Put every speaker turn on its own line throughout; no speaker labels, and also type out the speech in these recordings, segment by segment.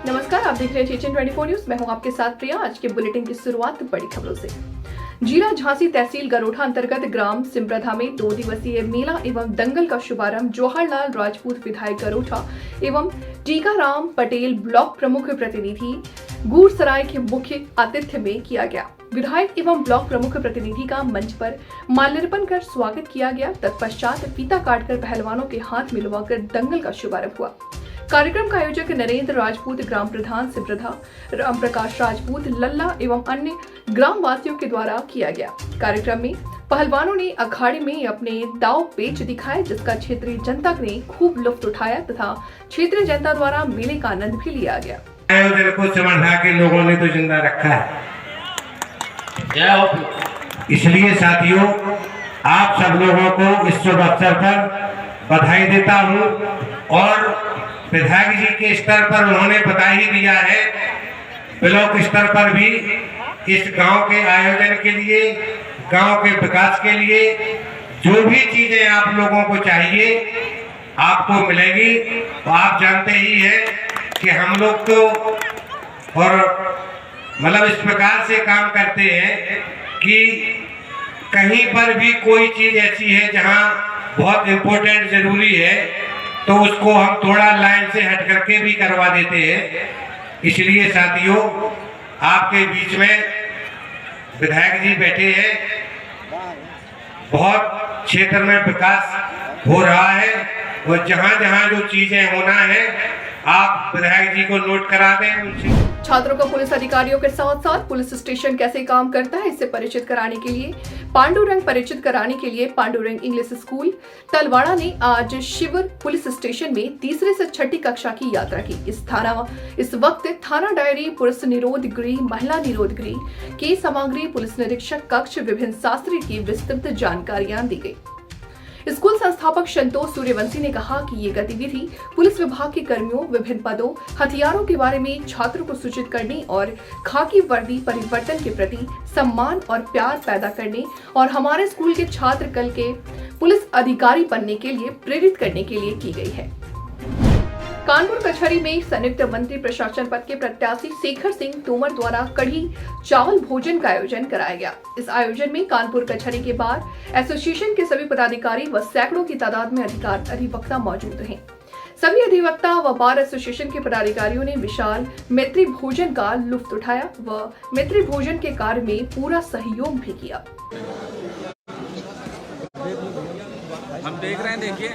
नमस्कार, आप देख रहे हैं चेचन 24 न्यूज। मैं हूं आपके साथ प्रिया। आज के बुलेटिन की शुरुआत बड़ी खबरों से। जिला झांसी तहसील गरोठा अंतर्गत ग्राम सिमप्रधा में 2 दिवसीय मेला एवं दंगल का शुभारंभ जवाहरलाल राजपूत विधायक गरोठा एवं टीकाराम पटेल ब्लॉक प्रमुख प्रतिनिधि गुरसराय के मुख्य आतिथ्य में किया गया। विधायक एवं ब्लॉक प्रमुख प्रतिनिधि का मंच पर माल्यार्पण कर स्वागत किया गया। तत्पश्चात फीता काटकर पहलवानों के हाथ मिलवाकर दंगल का शुभारंभ हुआ। कार्यक्रम का आयोजक नरेंद्र राजपूत, ग्राम प्रधान सिमप्रधा राम प्रकाश राजपूत, लल्ला एवं अन्य ग्राम वासियों के द्वारा किया गया। कार्यक्रम में पहलवानों ने अखाड़े में अपने दाव पेच दिखाए, जिसका क्षेत्रीय जनता ने खूब लुत्फ उठाया तथा क्षेत्रीय जनता द्वारा मेले का आनंद भी लिया गया।
आयोजन को समझा के लोगों ने तो जिंदा रखा है। इसलिए साथियों, आप सब लोगों को इस शुभ अवसर पर बधाई देता हूँ और विधायक जी के स्तर पर उन्होंने बता ही दिया है, ब्लॉक स्तर पर भी इस गांव के आयोजन के लिए, गांव के विकास के लिए जो भी चीजें आप लोगों को चाहिए आपको मिलेगी। तो आप जानते ही हैं कि हम लोग तो और मतलब इस प्रकार से काम करते हैं कि कहीं पर भी कोई चीज ऐसी है जहां बहुत इम्पोर्टेंट जरूरी है तो उसको हम थोड़ा लाइन से हट करके भी करवा देते हैं। इसलिए साथियों, आपके बीच में विधायक जी बैठे हैं, बहुत क्षेत्र में विकास हो रहा है और जहां जहां जो चीजें होना है आप विधायक जी को नोट करा दें उनसे।
छात्रों को पुलिस अधिकारियों के साथ साथ पुलिस स्टेशन कैसे काम करता है इससे परिचित कराने के लिए पांडुरंग इंग्लिश स्कूल तलवाड़ा ने आज शिविर पुलिस स्टेशन में तीसरे से छठी कक्षा की यात्रा की। इस वक्त थाना डायरी, पुरुष निरोध गृह, महिला निरोध गृह की सामग्री, पुलिस निरीक्षक कक्ष, विभिन्न शास्त्री की विस्तृत जानकारियां दी गई। स्कूल संस्थापक संतोष सूर्यवंशी ने कहा कि ये गतिविधि पुलिस विभाग के कर्मियों, विभिन्न पदों, हथियारों के बारे में छात्रों को सूचित करने और खाकी वर्दी परिवर्तन के प्रति सम्मान और प्यार पैदा करने और हमारे स्कूल के छात्र कल के पुलिस अधिकारी बनने के लिए प्रेरित करने के लिए की गई है। कानपुर कचहरी में संयुक्त मंत्री प्रशासन पद के प्रत्याशी शेखर सिंह तोमर द्वारा कढ़ी चावल भोजन का आयोजन कराया गया। इस आयोजन में कानपुर कचहरी के बार एसोसिएशन के सभी पदाधिकारी व सैकड़ों की तादाद में अधिवक्ता मौजूद रहे। सभी अधिवक्ता व बार एसोसिएशन के पदाधिकारियों ने विशाल मैत्री भोजन का लुत्फ उठाया व मैत्री भोजन के कार्य में पूरा सहयोग भी किया।
हम देख रहे हैं, देखिए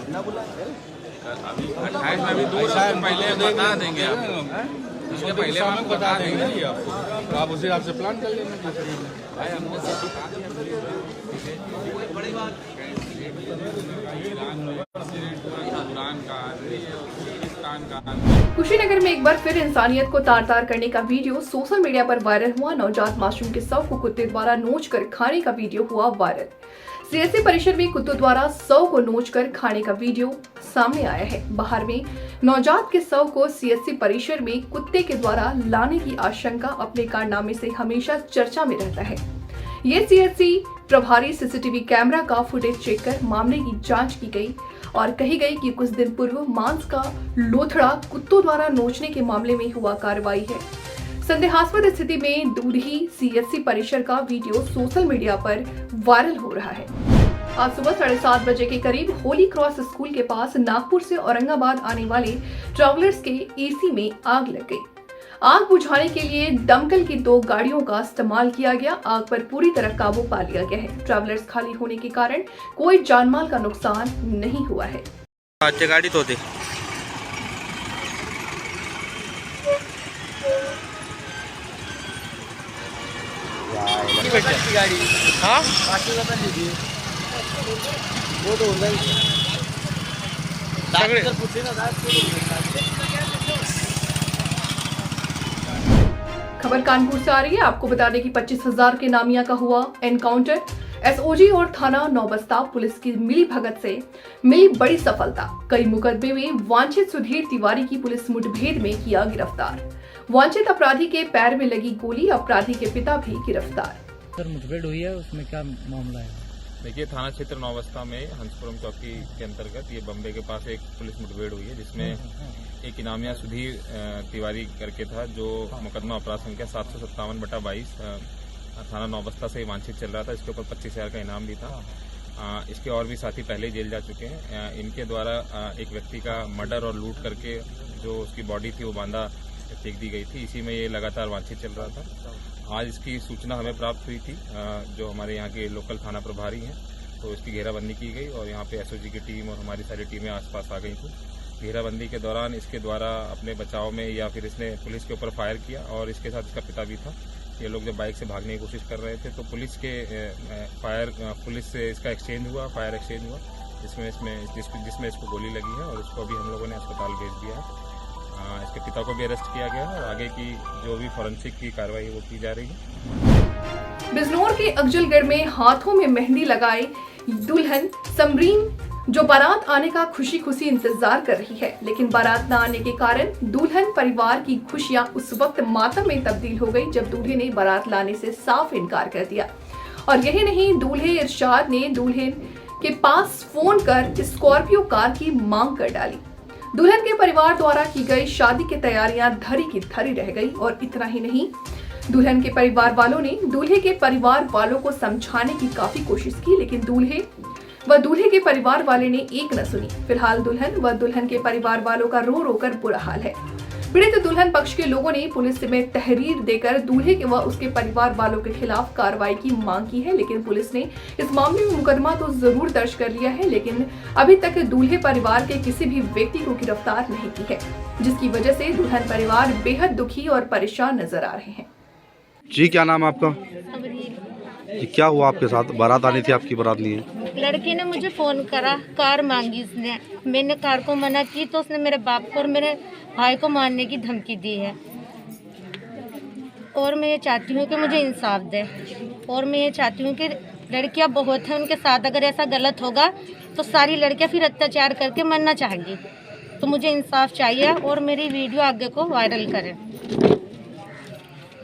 अभी 28 में भी दूर है, पहले बता देंगे आपको, उसके पहले हम बता देंगे आपको, आप उसे आपसे प्लान कर लेना।
कुशीनगर में एक बार फिर इंसानियत को तार तार करने का वीडियो सोशल मीडिया पर वायरल हुआ। नवजात मासूम के शव को कुत्ते द्वारा नोचकर खाने का वीडियो हुआ वायरल। सीएससी परिसर में कुत्तों द्वारा शव को नोचकर खाने का वीडियो सामने आया है। बाहर में नवजात के शव को सीएससी परिसर में कुत्ते के द्वारा लाने की आशंका अपने कारनामे से हमेशा चर्चा में रहता है। ये सीएससी प्रभारी सीसीटीवी कैमरा का फुटेज चेक कर मामले की जांच की गई और कही गई कि कुछ दिन पूर्व मांस का लोथड़ा कुत्तों द्वारा नोचने के मामले में हुआ कार्रवाई है। संदेहास्पद स्थिति में दूधी सीएससी परिसर का वीडियो सोशल मीडिया पर वायरल हो रहा है। आज सुबह 7:30 बजे के करीब होली क्रॉस स्कूल के पास नागपुर से औरंगाबाद आने वाले ट्रैवलर्स के एसी में आग लग गई। आग बुझाने के लिए दमकल की 2 गाड़ियों का इस्तेमाल किया गया। आग पर पूरी तरह काबू पा लिया गया है। ट्रैवलर्स खाली होने के कारण कोई जानमाल का नुकसान नहीं हुआ है।
गाड़ी तो
गाड़ी
हाँ
500 रुपये लीजिए वो तो होगा ही
सगड़े-
पूछे ना
खबर कानपुर से आ रही है। आपको बता दें कि 25,000 के नामिया का हुआ एनकाउंटर। एसओजी और थाना नौबस्ता पुलिस की मिली भगत से मिली बड़ी सफलता। कई मुकदमे में वांछित सुधीर तिवारी की पुलिस मुठभेड़ में किया गिरफ्तार। वांछित अपराधी के पैर में लगी गोली, अपराधी के पिता भी गिरफ्तार।
सर मुठभेड़ हुई है, उसमें क्या मामला है?
देखिए, थाना क्षेत्र नौबस्ता में हंसपुरम चौकी के अंतर्गत ये बम्बे के पास एक पुलिस मुठभेड़ हुई है, जिसमें एक इनामिया सुधीर तिवारी करके था, जो मुकदमा अपराध संख्या 757/22 थाना नौबस्ता से वांछित चल रहा था। इसके ऊपर 25,000 का इनाम भी था। इसके और भी साथी पहले जेल जा चुके हैं। इनके द्वारा एक व्यक्ति का मर्डर और लूट करके जो उसकी बॉडी थी वो बांधा फेंक दी गई थी। इसी में ये लगातार वांछित चल रहा था। आज इसकी सूचना हमें प्राप्त हुई थी, जो हमारे यहाँ के लोकल थाना प्रभारी हैं, तो इसकी घेराबंदी की गई और यहाँ पे एसओजी की टीम और हमारी सारी टीमें आसपास आ गई थी। घेराबंदी के दौरान इसके द्वारा अपने बचाव में या फिर इसने पुलिस के ऊपर फायर किया और इसके साथ इसका पिता भी था। ये लोग जब बाइक से भागने की कोशिश कर रहे थे तो पुलिस से इसका एक्सचेंज हुआ, फायर एक्सचेंज हुआ, जिसमें इसको गोली लगी है और इसको अभी हम लोगों ने अस्पताल भेज दिया है। इसके पिता को भी अरेस्ट किया गया है और आगे की जो भी फॉरेंसिक की कार्रवाई है वो की जा रही है।
बिजनौर के अफजलगढ़ में हाथों में मेहंदी लगाए दुल्हन समरीन जो बारात आने का खुशी खुशी इंतजार कर रही है, लेकिन बारात न आने के कारण दुल्हन परिवार की खुशियां उस वक्त मातम में तब्दील हो गई जब दूल्हे ने बारात लाने से साफ इनकार कर दिया। और यही नहीं, दूल्हे इरशाद ने दुल्हन के पास फोन कर स्कॉर्पियो कार की मांग कर डाली। दुल्हन के परिवार द्वारा की गई शादी की तैयारियां धरी की धरी रह गई। और इतना ही नहीं, दुल्हन के परिवार वालों ने दूल्हे के परिवार वालों को समझाने की काफी कोशिश की, लेकिन दूल्हे के परिवार वाले ने एक न सुनी। फिलहाल दुल्हन व दुल्हन के परिवार वालों का रो रो कर बुरा हाल है। पीड़ित दुल्हन पक्ष के लोगों ने पुलिस में तहरीर देकर दूल्हे व उसके परिवार वालों के खिलाफ कार्रवाई की मांग की है, लेकिन पुलिस ने इस मामले में मुकदमा तो जरूर दर्ज कर लिया है, लेकिन अभी तक दूल्हे परिवार के किसी भी व्यक्ति को गिरफ्तार नहीं की है, जिसकी वजह से दुल्हन परिवार बेहद दुखी और परेशान नजर आ रहे हैं।
जी, क्या नाम है आपका? जी, क्या हुआ आपके साथ? बारात आनी थी, आपकी बारात नहीं है?
लड़के ने मुझे फ़ोन करा, कार मांगी उसने। मैंने कार को मना की तो उसने मेरे बाप को और मेरे भाई को मारने की धमकी दी है। और मैं ये चाहती हूँ कि मुझे इंसाफ दे। और मैं ये चाहती हूँ कि लड़कियाँ बहुत हैं उनके साथ, अगर ऐसा गलत होगा तो सारी लड़कियाँ फिर अत्याचार करके मरना चाहेंगी। तो मुझे इंसाफ चाहिए और मेरी वीडियो आगे को वायरल करें।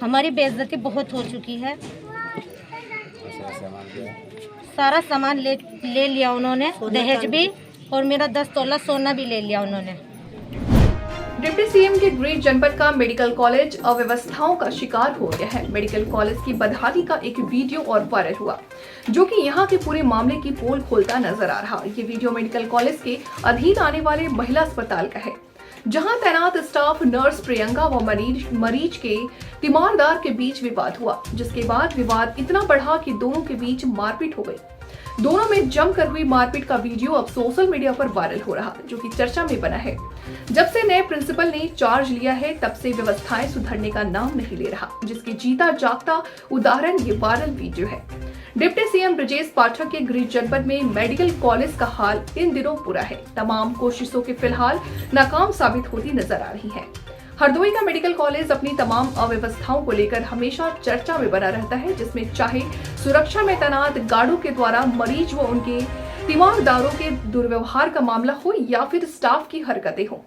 हमारी बेइज्जती बहुत हो चुकी है। सारा सामान ले लिया उन्होंने, दहेज भी, और मेरा 10 तोला सोना भी ले लिया उन्होंने।
डिप्टी सीएम के गृह जनपद का मेडिकल कॉलेज अव्यवस्थाओं का शिकार हो गया है। मेडिकल कॉलेज की बदहाली का एक वीडियो और वायरल हुआ, जो कि यहां के पूरे मामले की पोल खोलता नजर आ रहा। ये वीडियो मेडिकल कॉलेज के अधीन आने वाले महिला अस्पताल का है, जहां तैनात स्टाफ नर्स प्रियंका व मरीज के तीमारदार के बीच विवाद हुआ, जिसके बाद विवाद इतना बढ़ा कि दोनों के बीच मारपीट हो गई। दोनों में जमकर हुई मारपीट का वीडियो अब सोशल मीडिया पर वायरल हो रहा, जो कि चर्चा में बना है। जब से नए प्रिंसिपल ने चार्ज लिया है, तब से व्यवस्थाएं सुधरने का नाम नहीं ले रहा, जिसकी जीता जागता उदाहरण ये वायरल वीडियो है। डिप्टी सीएम ब्रजेश पाठक के गृह जनपद में मेडिकल कॉलेज का हाल इन दिनों बुरा है। तमाम कोशिशों के फिलहाल नाकाम साबित होती नजर आ रही है। हरदोई का मेडिकल कॉलेज अपनी तमाम अव्यवस्थाओं को लेकर हमेशा चर्चा में बना रहता है, जिसमें चाहे सुरक्षा में तैनात गार्डों के द्वारा मरीज व उनके तीमारदारों के दुर्व्यवहार का मामला हो या फिर स्टाफ की हरकतें हो।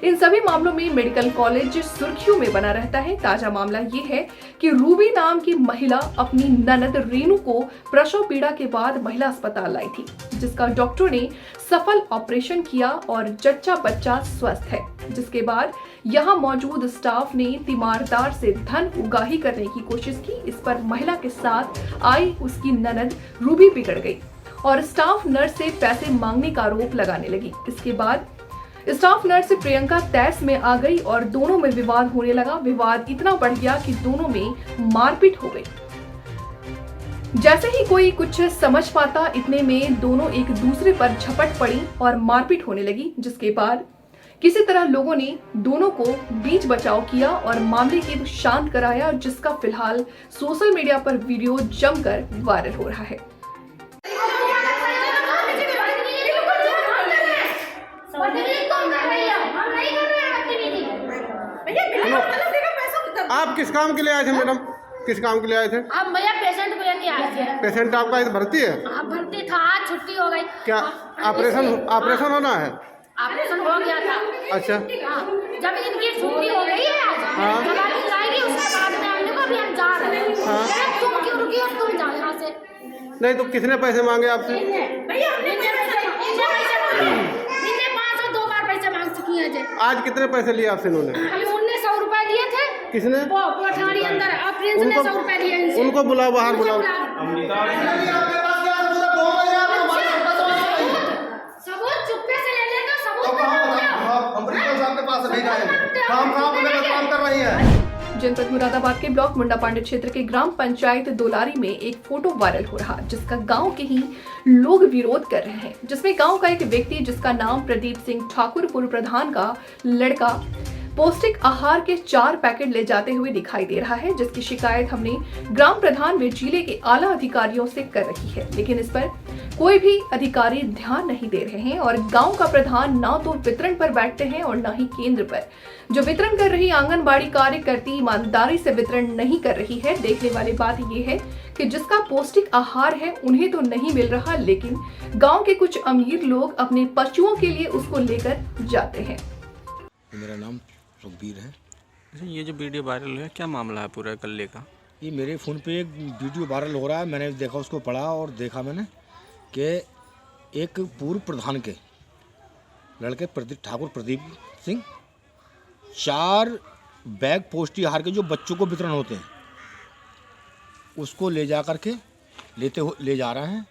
इन सभी मामलों में मेडिकल कॉलेज सुर्खियों में बना रहता है। ताजा मामला ये है कि रूबी नाम की महिला अपनी ननद रेनू को प्रसव पीड़ा के बाद महिला अस्पताल लाई थी, जिसका डॉक्टर ने सफल ऑपरेशन किया और जच्चा बच्चा स्वस्थ है। जिसके बाद यहाँ मौजूद स्टाफ ने तीमारदार से धन उगाही करने की कोशिश की। इस पर महिला के साथ आई उसकी ननद रूबी बिगड़ गई और स्टाफ नर्स से पैसे मांगने का आरोप लगाने लगी। इसके बाद स्टाफ नर्स प्रियंका तैस में आ गई और दोनों में विवाद होने लगा। विवाद इतना बढ़ गया कि दोनों में मारपीट हो गई। जैसे ही कोई कुछ समझ पाता, इतने में दोनों एक दूसरे पर झपट पड़ी और मारपीट होने लगी, जिसके बाद किसी तरह लोगों ने दोनों को बीच बचाव किया और मामले को शांत कराया, जिसका फिलहाल सोशल मीडिया पर वीडियो जमकर वायरल हो रहा है।
आप किस काम के लिए आए थे मैडम? किस काम के लिए आए थे?
अब भैया पेशेंट को लेके आए थे।
पेशेंट आपका इधर भर्ती है?
अब भर्ती था, आज छुट्टी हो गई।
क्या ऑपरेशन होना है?
ऑपरेशन हो गया था।
अच्छा,
हाँ, जब इनकी छुट्टी हो गई है आज,
हाँ।
जब आगे जाएगी उसके बाद में हम लोग अभी हम जा रहे हैं।
हाँ।
अरे तुम क्यों रुकी और तुम जाओ यहाँ से?
नहीं तो किसने पैसे मांगे आपसे?
भैया हमने इनने 502 बार पैसे मांग चुकी है जे।
आज कितने पैसे लिए आपसे इन्होंने?
अभी 1900 रुपए लिए थे।
किसने?
वो पठानी अंदर अब प्रिंस ने 100 रुपए लिए इनसे।
उनको बुलाओ, बाहर बुलाओ।
सबूत चुप्पे से ले लेगा, सबूत
काम कर रही है।
जनपद मुरादाबाद के ब्लॉक मुंडा पांडे क्षेत्र के ग्राम पंचायत दोलारी में एक फोटो वायरल हो रहा, जिसका गांव के ही लोग विरोध कर रहे हैं। जिसमें गांव का एक व्यक्ति, जिसका नाम प्रदीप सिंह ठाकुर, पूर्व प्रधान का लड़का, पौष्टिक आहार के 4 पैकेट ले जाते हुए दिखाई दे रहा है, जिसकी शिकायत हमने ग्राम प्रधान व जिले के आला अधिकारियों से कर रही है, लेकिन इस पर कोई भी अधिकारी ध्यान नहीं दे रहे हैं। और गांव का प्रधान ना तो वितरण पर बैठते हैं और न ही केंद्र पर। जो वितरण कर रही आंगनबाड़ी कार्यकर्ती ईमानदारी से वितरण नहीं कर रही है। देखने वाली बात यह है कि जिसका पौष्टिक आहार है उन्हें तो नहीं मिल रहा, लेकिन गांव के कुछ अमीर लोग अपने पशुओं के लिए उसको लेकर जाते हैं।
मेरा नाम रघुवीर है।
ये जो वीडियो वायरल है, क्या मामला है पूरा कल्ले का?
ये मेरे फ़ोन पे एक वीडियो वायरल हो रहा है। मैंने देखा, उसको पढ़ा और देखा मैंने कि एक पूर्व प्रधान के लड़के ठाकुर प्रदीप सिंह 4 बैग पौष्टिक आहार के जो बच्चों को वितरण होते हैं उसको ले जा करके ले जा रहे हैं,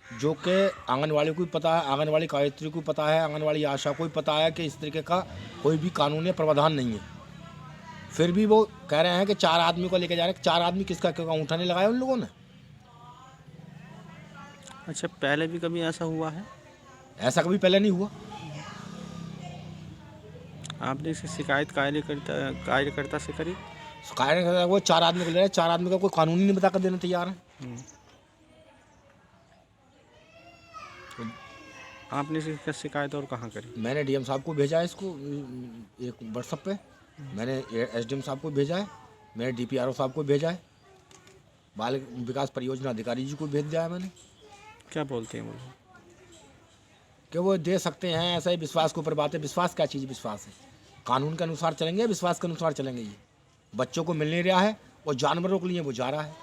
जो कि आंगनवाड़ी को भी पता है, आंगनवाड़ी कार्यकर्त्री को पता है, आंगनवाड़ी आशा को भी पता है कि इस तरीके का कोई भी कानूनी प्रावधान नहीं है। फिर भी वो कह रहे हैं कि 4 आदमी को लेकर जा रहे हैं। 4 आदमी किसका अंगूठा नहीं लगाया उन लोगों ने?
अच्छा, पहले भी कभी ऐसा हुआ है?
ऐसा कभी पहले नहीं हुआ।
आपने इसकी शिकायत कार्यकर्ता से करी?
कार्यकर्ता वो 4 आदमी को ले रहे हैं, 4 आदमी का कोई कानूनी नहीं बता कर देना तैयार है।
आपने इसकी शिकायत और कहाँ करी?
मैंने डीएम साहब को भेजा है इसको, एक व्हाट्सएप पे मैंने एसडीएम साहब को भेजा है, मैंने डीपीआरओ साहब को भेजा है, बाल विकास परियोजना अधिकारी जी को भेज दिया है मैंने।
क्या बोलते हैं वो?
कि वो दे सकते हैं, ऐसा ही विश्वास के ऊपर बात है। विश्वास क्या चीज़? विश्वास है कानून के अनुसार चलेंगे, विश्वास के अनुसार चलेंगे। ये बच्चों को मिल नहीं रहा है और जानवरों के लिए वो जा रहा है।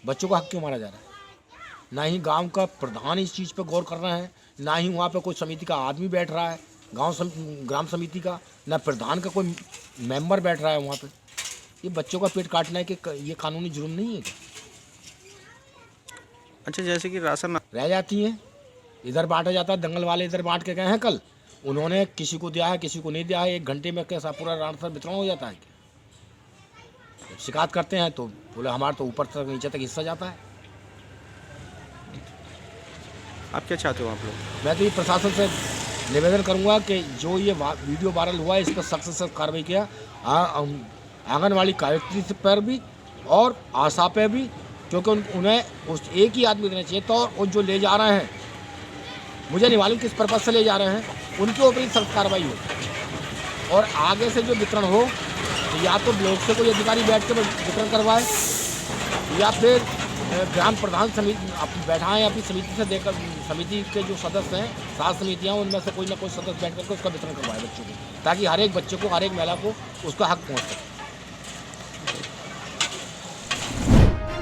बच्चों का हक क्यों मारा जा रहा है? ना ही गांव का प्रधान इस चीज़ पे गौर कर रहे हैं, ना ही वहाँ पे कोई समिति का आदमी बैठ रहा है, ग्राम समिति का, ना प्रधान का कोई मेंबर बैठ रहा है वहाँ पे। ये बच्चों का पेट काटना है कि ये कानूनी जुर्म नहीं है क्या?
अच्छा, जैसे कि राशन
रह जाती हैं, इधर बांटा जाता है, दंगल वाले इधर बांट के गए हैं कल, उन्होंने किसी को दिया है किसी को नहीं दिया है, 1 घंटे में कैसा पूरा राशन वितरण हो जाता है। शिकायत करते हैं तो बोले हमारा तो ऊपर तक नीचे तक हिस्सा जाता है।
आप क्या चाहते हो आप लोग?
मैं तो ये प्रशासन से निवेदन करूंगा कि जो ये वीडियो वायरल हुआ है इस पर सख्त से सख्त कार्रवाई किया, आंगनवाड़ी कार्यकर्ती पर भी और आशा पे भी, क्योंकि उन्हें उस एक ही आदमी देना चाहिए। तो और जो ले जा रहे हैं, मुझे नहीं मालूम किस पर्पज़ से ले जा रहे हैं, उनके ऊपर ही सख्त कार्रवाई हो। और आगे से जो वितरण हो तो या तो ब्लॉक से कोई अधिकारी बैठ के वितरण करवाए, या फिर ग्राम प्रधान समिति बैठाएं अपनी समिति से देकर, समिति के जो सदस्य हैं, 7 समितियाँ, उनमें से कोई ना कोई सदस्य बैठ करके उसका वितरण करवाए बच्चों को, ताकि हर एक बच्चे को, हर एक महिला को उसका हक पहुँच सके।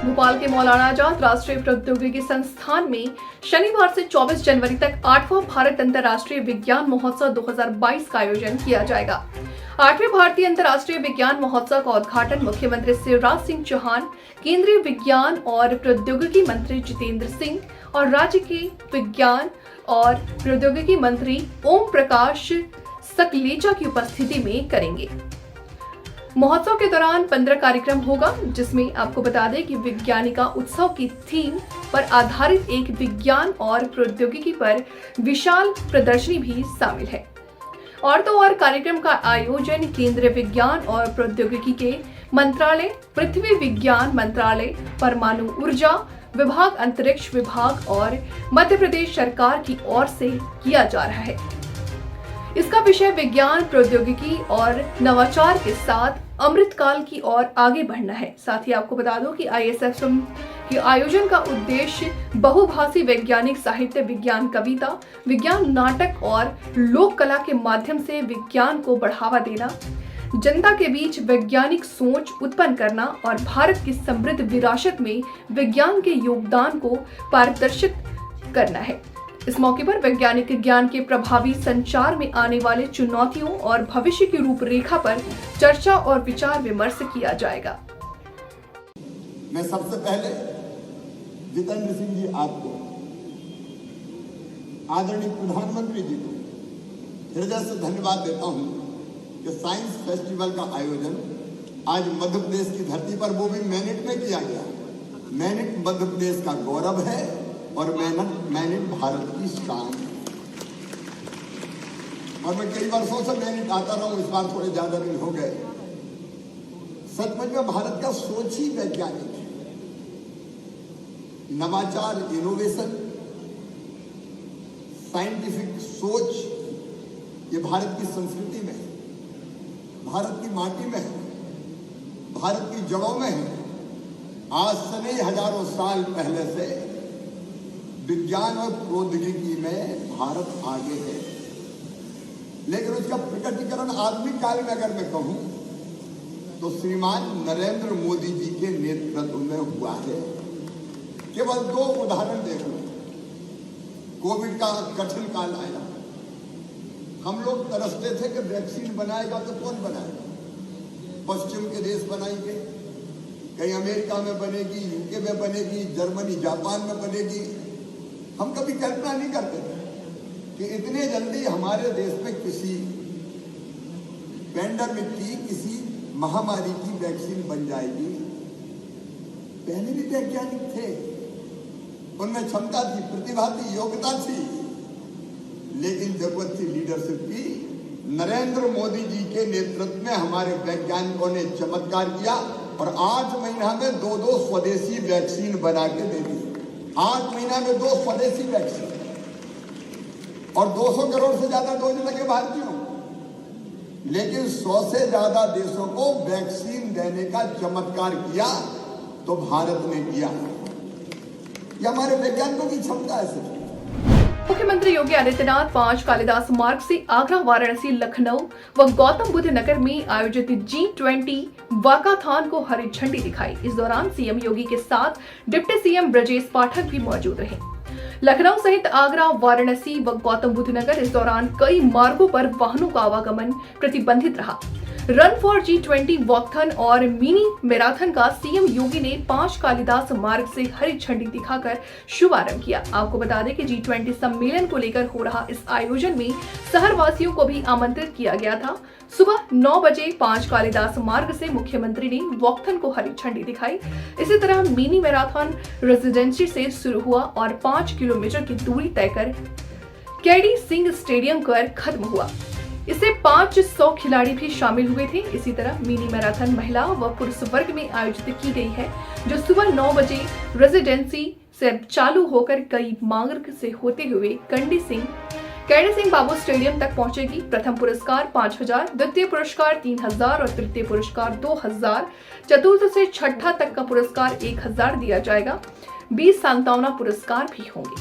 भोपाल के मौलाना आजाद राष्ट्रीय प्रौद्योगिकी संस्थान में शनिवार से 24 जनवरी तक 8वां भारत अंतर्राष्ट्रीय विज्ञान महोत्सव 2022 का आयोजन किया जाएगा। 8वें भारतीय अंतर्राष्ट्रीय विज्ञान महोत्सव का उद्घाटन मुख्यमंत्री शिवराज सिंह चौहान, केंद्रीय विज्ञान और प्रौद्योगिकी मंत्री जितेंद्र सिंह और राज्य के विज्ञान और प्रौद्योगिकी मंत्री ओम प्रकाश सकलेचा की उपस्थिति में करेंगे। महोत्सव के दौरान 15 कार्यक्रम होगा, जिसमें आपको बता दें कि विज्ञानिका उत्सव की थीम पर आधारित एक विज्ञान और प्रौद्योगिकी पर विशाल प्रदर्शनी भी शामिल है। और तो और कार्यक्रम का आयोजन केंद्रीय विज्ञान और प्रौद्योगिकी के मंत्रालय, पृथ्वी विज्ञान मंत्रालय, परमाणु ऊर्जा विभाग, अंतरिक्ष विभाग और मध्य प्रदेश सरकार की ओर से किया जा रहा है। इसका विषय विज्ञान, प्रौद्योगिकी और नवाचार के साथ अमृतकाल की ओर आगे बढ़ना है। साथ ही आपको बता दूं कि ISFM के आयोजन का उद्देश्य बहुभाषी वैज्ञानिक साहित्य, विज्ञान कविता, विज्ञान नाटक और लोक कला के माध्यम से विज्ञान को बढ़ावा देना, जनता के बीच वैज्ञानिक सोच उत्पन्न करना और भारत की समृद्ध विरासत में विज्ञान के योगदान को पारदर्शित करना है। इस मौके पर वैज्ञानिक ज्ञान के प्रभावी संचार में आने वाले चुनौतियों और भविष्य की रूपरेखा पर चर्चा और विचार विमर्श किया जाएगा।
मैं सबसे पहले जितेंद्र सिंह जी आपको, आदरणीय प्रधानमंत्री जी को हृदय से धन्यवाद देता हूं कि साइंस फेस्टिवल का आयोजन आज मध्य प्रदेश की धरती पर, वो भी मैनिट में किया गया। मैनिट मध्य प्रदेश का गौरव है और मैनिट भारत की शान है। और मैं कई वर्षों से मैनिट आता रहा हूं, इस बार थोड़े ज्यादा दिन हो गए। सचमुच में भारत का सोच ही वैज्ञानिक है। नवाचार, इनोवेशन, साइंटिफिक सोच, ये भारत की संस्कृति में है, भारत की माटी में है, भारत की जड़ों में है। आज से नहीं, हजारों साल पहले से विज्ञान और प्रौद्योगिकी में भारत आगे है। लेकिन उसका प्रकटीकरण आधुनिक काल में अगर मैं कहूं तो श्रीमान नरेंद्र मोदी जी के नेतृत्व में हुआ है। केवल 2 उदाहरण देख लो। कोविड का कठिन काल आया, हम लोग तरसते थे कि वैक्सीन बनाएगा तो कौन बनाएगा। पश्चिम के देश बनाएंगे, कहीं अमेरिका में बनेगी, यूके में बनेगी, जर्मनी, जापान में बनेगी। हम कभी कल्पना नहीं करते थे कि इतने जल्दी हमारे देश में किसी पैंडेमिक की, किसी महामारी की वैक्सीन बन जाएगी। पहले भी वैज्ञानिक थे, उनमें क्षमता थी, प्रतिभा थी, योग्यता थी, लेकिन जरूरत थी लीडरशिप की। नरेंद्र मोदी जी के नेतृत्व में हमारे वैज्ञानिकों ने चमत्कार किया और 8 महीना में 2 स्वदेशी वैक्सीन बना के दे दी। 8 महीना में 2 स्वदेशी वैक्सीन और 200 करोड़ से ज्यादा डोज लगे भारतीयों। लेकिन 100 से ज्यादा देशों को वैक्सीन देने का चमत्कार किया तो भारत ने किया। ये हमारे वैज्ञानिकों की क्षमता है। सिर्फ
मुख्यमंत्री योगी आदित्यनाथ 5 कालिदास मार्ग से आगरा, वाराणसी, लखनऊ व गौतम बुद्ध नगर में आयोजित G20 वाकाथॉन को हरी झंडी दिखाई। इस दौरान सीएम योगी के साथ डिप्टी सीएम ब्रजेश पाठक भी मौजूद रहे। लखनऊ सहित आगरा, वाराणसी व गौतम बुद्ध नगर इस दौरान कई मार्गों पर वाहनों का आवागमन प्रतिबंधित रहा। रन फॉर G20 वॉकथन और मिनी मैराथन का सीएम योगी ने 5 कालिदास मार्ग से हरी झंडी दिखाकर शुभारंभ किया। आपको बता दें कि G20 सम्मेलन को लेकर हो रहा इस आयोजन में शहरवासियों को भी आमंत्रित किया गया था। सुबह 9 बजे 5 कालिदास मार्ग से मुख्यमंत्री ने वॉकथन को हरी झंडी दिखाई। इसी तरह मिनी मैराथन रेजिडेंसी से शुरू हुआ और 5 किलोमीटर की दूरी तय कर केडी सिंह स्टेडियम पर खत्म हुआ। इससे 500 खिलाड़ी भी शामिल हुए थे। इसी तरह मिनी मैराथन महिला व पुरुष वर्ग में आयोजित की गई है, जो सुबह 9 बजे रेजिडेंसी से चालू होकर कई मार्ग से होते हुए केडी सिंह बाबू स्टेडियम तक पहुंचेगी। प्रथम पुरस्कार 5000, द्वितीय पुरस्कार 3000 और तृतीय पुरस्कार 2000, चतुर्थ से छठा तक का पुरस्कार 1000 दिया जाएगा। 20 सांत्वना पुरस्कार भी होंगे।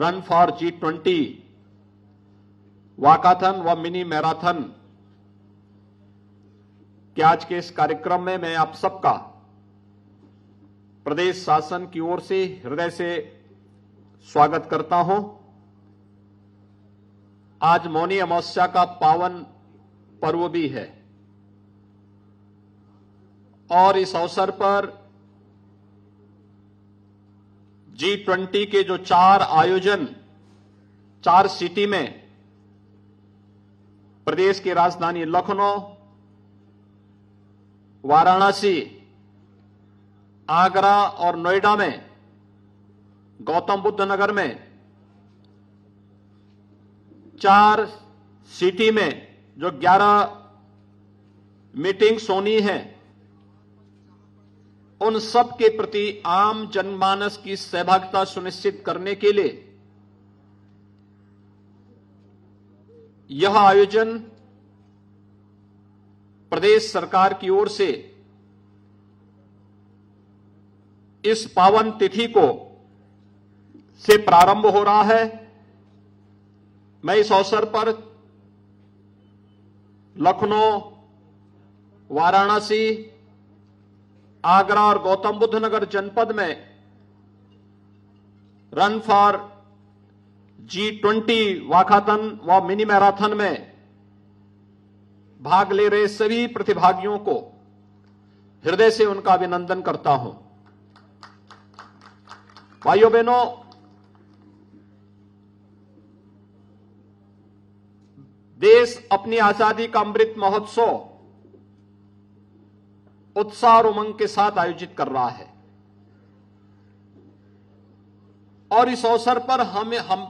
रन फॉर G20 वाकाथन व मिनी मैराथन के आज के इस कार्यक्रम में मैं आप सबका प्रदेश शासन की ओर से हृदय से स्वागत करता हूं। आज मौनी अमावस्या का पावन पर्व भी है और इस अवसर पर G20 के जो 4 आयोजन 4 सिटी में, प्रदेश की राजधानी लखनऊ, वाराणसी, आगरा और नोएडा में, गौतम बुद्ध नगर में, 4 सिटी में जो 11 मीटिंग्स होनी है, उन सब के प्रति आम जनमानस की सहभागिता सुनिश्चित करने के लिए यह आयोजन प्रदेश सरकार की ओर से इस पावन तिथि को से प्रारंभ हो रहा है। मैं इस अवसर पर लखनऊ, वाराणसी, आगरा और गौतम बुद्ध नगर जनपद में रन फॉर G20 वाकाथन व मिनी मैराथन में भाग ले रहे सभी प्रतिभागियों को हृदय से उनका अभिनंदन करता हूं। भाइयों बहनों, देश अपनी आजादी का अमृत महोत्सव उत्साह और उमंग के साथ आयोजित कर रहा है और इस अवसर पर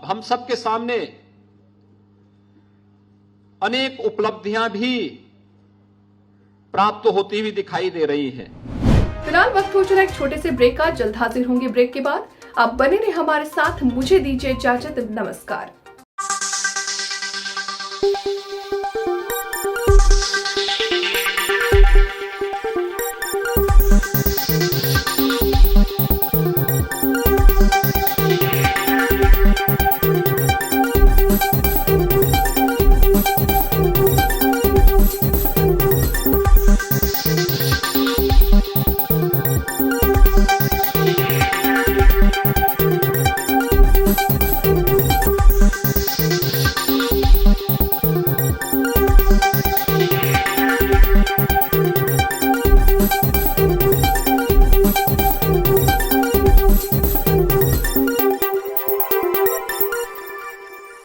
हम सबके सामने अनेक उपलब्धियां भी प्राप्त होती हुई दिखाई दे रही हैं।
फिलहाल वक्त हो चला एक छोटे से ब्रेक का। जल्द हाजिर होंगे ब्रेक के बाद। आप बने रहे हमारे साथ। मुझे दीजिए इजाजत। नमस्कार।
Thank you.